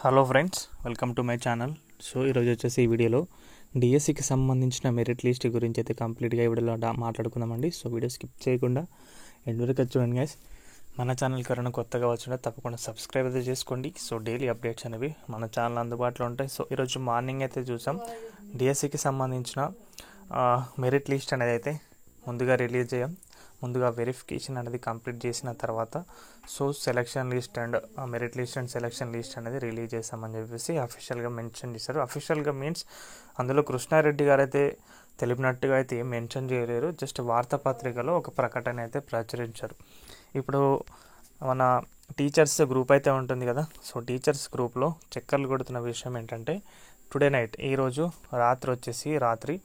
Hello friends, welcome to my channel. So ఈరోజు వచ్చేసి ఈ వీడియోలో డిఎస్సికి సంబంధించిన మెరిట్ లిస్ట్ గురించి అయితే కంప్లీట్గా ఈ వీడియోలో మాట్లాడుకుందామండి. సో వీడియో స్కిప్ చేయకుండా ఎండ్ వరకు చూడండి గైస్. మన ఛానల్కి ఎవరైనా కొత్తగా వచ్చినా తప్పకుండా సబ్స్క్రైబ్ అయితే చేసుకోండి. సో డైలీ అప్డేట్స్ అనేవి మన ఛానల్ అందుబాటులో ఉంటాయి. సో ఈరోజు మార్నింగ్ అయితే చూసాం డిఎస్సికి సంబంధించిన మెరిట్ లిస్ట్ అనేది అయితే ముందుగా రిలీజ్ చేయం. ముందుగా వెరిఫికేషన్ అనేది కంప్లీట్ చేసిన తర్వాత so selection list and merit list and selection list అనేది రిలీజ్ చేస్తామని చెప్పేసి అఫీషియల్గా మెన్షన్ చేశారు. అఫీషియల్గా మీన్స్ అందులో కృష్ణారెడ్డి గారు అయితే తెలిపినట్టుగా అయితే ఏం మెన్షన్ చేయలేరు. జస్ట్ వార్తాపత్రికలో ఒక ప్రకటన అయితే ప్రచురించారు. ఇప్పుడు మన టీచర్స్ గ్రూప్ అయితే ఉంటుంది కదా, సో టీచర్స్ గ్రూప్లో చక్కర్లు కొడుతున్న విషయం ఏంటంటే టుడే నైట్ ఈరోజు రాత్రి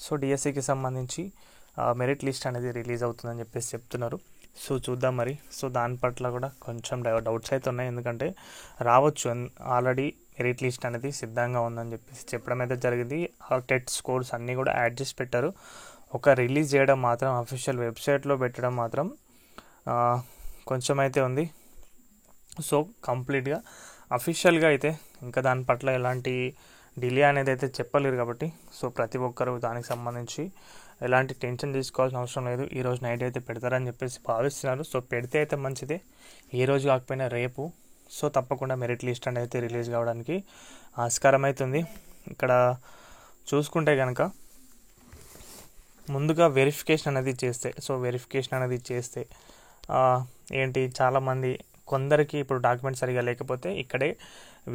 సో డిఎస్సికి సంబంధించి మెరిట్ లిస్ట్ అనేది రిలీజ్ అవుతుందని చెప్పేసి చెప్తున్నారు. సో చూద్దాం మరి. సో దాని పట్ల కూడా కొంచెం డౌట్స్ అయితే ఉన్నాయి. ఎందుకంటే రావచ్చు, ఆల్రెడీ మెరిట్ లిస్ట్ అనేది సిద్ధంగా ఉందని చెప్పేసి చెప్పడం అయితే జరిగింది. టెట్ స్కోర్స్ అన్నీ కూడా యాడ్ చేసి పెట్టారు. ఒక రిలీజ్ చేయడం మాత్రం అఫీషియల్ వెబ్సైట్లో పెట్టడం మాత్రం కొంచెం అయితే ఉంది. సో కంప్లీట్గా అఫీషియల్గా అయితే ఇంకా దాని పట్ల ఎలాంటి డిలే అనేది అయితే చెప్పలేరు. కాబట్టి సో ప్రతి ఒక్కరు దానికి సంబంధించి ఎలాంటి టెన్షన్ తీసుకోవాల్సిన అవసరం లేదు. ఈరోజు నైట్ అయితే పెడతారని చెప్పేసి భావిస్తున్నారు. సో పెడితే అయితే మంచిదే, ఏ రోజు కాకపోయినా రేపు సో తప్పకుండా మెరిట్ లిస్ట్ అనేది అయితే రిలీజ్ కావడానికి ఆస్కారం అవుతుంది. ఇక్కడ చూసుకుంటే కనుక ముందుగా వెరిఫికేషన్ అనేది చేస్తే ఏంటి చాలామంది కొందరికి ఇప్పుడు డాక్యుమెంట్ సరిగా లేకపోతే ఇక్కడే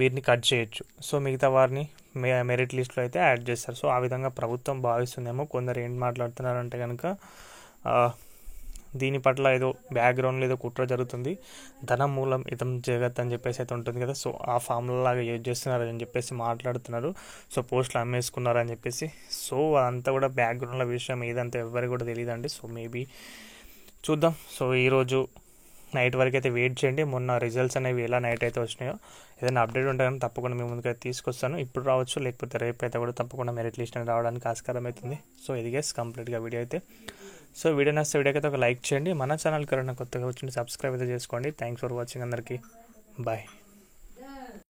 వీరిని కట్ చేయొచ్చు. సో మిగతా వారిని మెరిట్ లిస్ట్లో అయితే యాడ్ చేస్తారు. సో ఆ విధంగా ప్రభుత్వం భావిస్తుందేమో. కొందరు ఏం మాట్లాడుతున్నారంటే కనుక దీని పట్ల ఏదో బ్యాక్గ్రౌండ్లో ఏదో కుట్ర జరుగుతుంది, ధనం మూలం ఇతం జగత్ అని చెప్పేసి అయితే ఉంటుంది కదా, సో ఆ ఫార్ములాగా యూజ్ చేస్తున్నారు అని చెప్పేసి మాట్లాడుతున్నారు. సో పోస్టులు అమ్మేసుకున్నారని చెప్పేసి. సో అదంతా కూడా బ్యాక్గ్రౌండ్ల విషయం ఏదంతా ఎవరికి కూడా తెలియదండి. సో మేబీ చూద్దాం. సో ఈరోజు నైట్ వరకు అయితే వెయిట్ చేయండి. మొన్న రిజల్ట్స్ అనేవి ఎలా నైట్ అయితే వచ్చినాయో ఏదైనా అప్డేట్ ఉంటుందని తప్పకుండా మీ ముందుకైతే తీసుకొస్తాను. ఇప్పుడు రావచ్చు, లేకపోతే రేపు అయితే కూడా తప్పకుండా మెరిట్ లిస్ట్ అనేది రావడానికి ఆస్కారం అవుతుంది. సో ఇది గైస్ కంప్లీట్గా వీడియో అయితే. సో వీడియో నచ్చితే వీడియోకి అయితే ఒక లైక్ చేయండి. మన ఛానల్కి ఎవరైనా కొత్తగా వచ్చి సబ్స్క్రైబ్ అయితే చేసుకోండి. థ్యాంక్స్ ఫర్ వాచింగ్ అందరికీ. బాయ్.